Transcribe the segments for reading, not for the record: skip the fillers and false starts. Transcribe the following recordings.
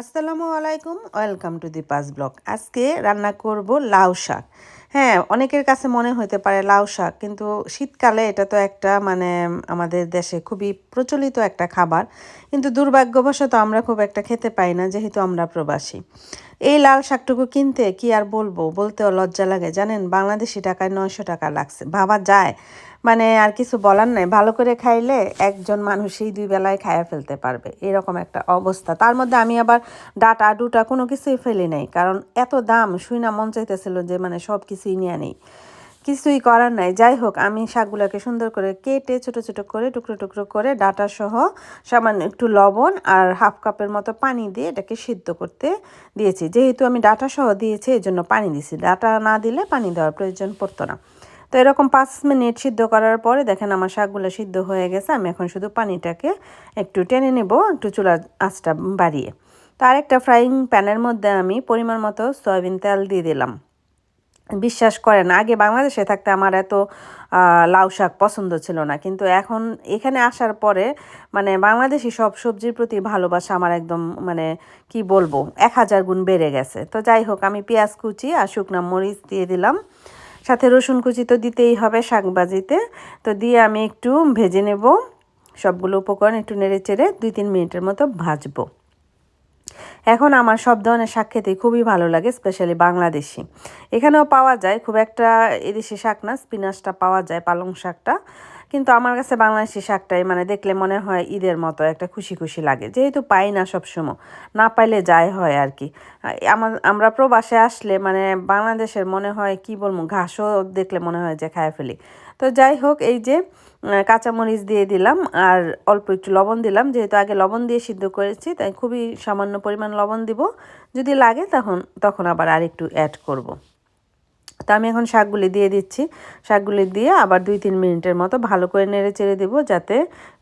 আসসালামু আলাইকুম, welcome to Deepa's blog. আজকে রান্না করব লাউ শাক। হ্যাঁ, অনেকের কাছে মনে হতে পারে লাউ শাক, কিন্তু শীতকালে এটা তো একটা আমাদের দেশে খুবই প্রচলিত একটা খাবার, কিন্তু দুর্ভাগ্যবশত আমরা খুব একটা খেতে পাই না, যেহেতু আমরা প্রবাসী। এই লাল শাকটুকু কিনতে কি আর বলবো, বলতেও লজ্জা লাগে। জানেন, বাংলাদেশি টাকায় 900 টাকা লাগছে। ভাবা যায়, আর কিছু বলার নাই। ভালো করে খাইলে একজন মানুষই 2 বেলায় খাইয়া ফেলতে পারবে, এরকম একটা অবস্থা। তার মধ্যে আমি আবার ডাটা ডুটা কোনো কিছুই ফেলি নাই, কারণ এত দাম শুই না মন চাইতেছিল যে সব কিছুই নিয়ে নেই। কিছুই করার নাই। যাই হোক, আমি শাকগুলোকে সুন্দর করে কেটে ছোট ছোট করে টুকরো টুকরো করে ডাটা সহ সামান্য একটু লবণ আর হাফ কাপের মতো পানি দিয়ে এটাকে সিদ্ধ করতে দিয়েছি। যেহেতু আমি ডাটা সহ দিয়েছি, এই জন্য পানি দিয়েছি। ডাটা না দিলে পানি দেওয়ার প্রয়োজন পড়তো না। তো এরকম 5 মিনিট সিদ্ধ করার পরে দেখেন আমার শাকগুলো সিদ্ধ হয়ে গেছে। আমি এখন শুধু পানিটাকে একটু টেনে নেব, একটু চুলার আঁচটা বাড়িয়ে। তো আরেকটা ফ্রাইং প্যানের মধ্যে আমি পরিমাণ মতো সয়াবিন তেল দিয়ে দিলাম। বিশ্বাস করেন, আগে বাংলাদেশে থাকতে আমার এত লাউ শাক পছন্দ ছিল না, কিন্তু এখন এখানে আসার পরে বাংলাদেশি সব সবজির প্রতি ভালোবাসা আমার একদম কি বলবো, 1000 গুণ বেড়ে গেছে। তো যাই হোক, আমি পেঁয়াজ কুচি আর শুকনো মরিচ দিয়ে দিলাম, সাথে রসুন কুচি তো দিতেই হবে শাক ভাজিতে। তো দিয়ে আমি একটু ভেজে নেব সবগুলো উপকরণ, একটু নেড়ে চেড়ে 2-3 মিনিটের মতো ভাজবো। এখন আমার সব ধরনের শাক খেতে খুবই ভালো লাগে, স্পেশালি বাংলাদেশি। এখানেও পাওয়া যায়, খুব একটা এদেশি শাক না, স্পিনাচটা পাওয়া যায়, পালং শাকটা। কিন্তু আমার কাছে বাংলাদেশি শাকটাই দেখলে মনে হয় ঈদের মতো একটা খুশি খুশি লাগে, যেহেতু পাই না সবসময়, না পাইলে যাই হয় আর কি। আমরা প্রবাসে আসলে বাংলাদেশের মনে হয় কি বলবো, ঘাসও দেখলে মনে হয় যে খায় ফেলি। তো যাই হোক, এই যে কাঁচামরিচ দিয়ে দিলাম আর অল্প একটু লবণ দিলাম, যেহেতু আগে লবণ দিয়ে সিদ্ধ করেছি, তাই খুবই সামান্য পরিমাণ লবণ দিব। যদি লাগে তখন আবার আরেকটু অ্যাড করব। তো আমি এখন শাকগুলি দিয়ে দিচ্ছি। শাকগুলি দিয়ে আবার 2-3 মিনিটের মতো ভালো করে নেড়ে চেড়ে দেবো, যাতে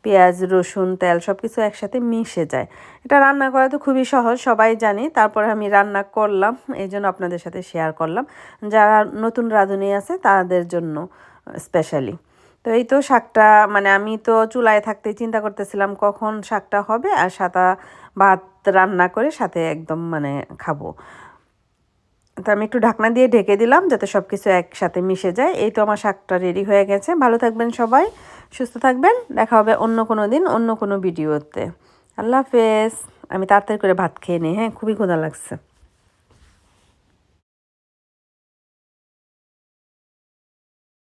পেঁয়াজ রসুন তেল সব কিছু একসাথে মিশে যায়। এটা রান্না করা তো খুবই সহজ, সবাই জানি। তারপরে আমি রান্না করলাম, এই জন্য আপনাদের সাথে শেয়ার করলাম, যারা নতুন রাঁধুনি আছে তাদের জন্য স্পেশালি। তো এই তো শাকটা, আমি তো চুলায় থাকতে চিন্তা করতেছিলাম কখন শাকটা হবে, আর সাদা ভাত রান্না করে সাথে একদম খাবো। তো আমি একটু ঢাকনা দিয়ে ঢেকে দিলাম, যাতে সব কিছু একসাথে মিশে যায়। এই তো আমার শাকটা রেডি হয়ে গেছে। ভালো থাকবেন সবাই, সুস্থ থাকবেন। দেখা হবে অন্য কোনো দিন, অন্য কোনো ভিডিওতে। আল্লাহ হাফেজ। আমি তাড়াতাড়ি করে ভাত খেয়ে নিই, হ্যাঁ, খুবই ক্ষুধা লাগছে।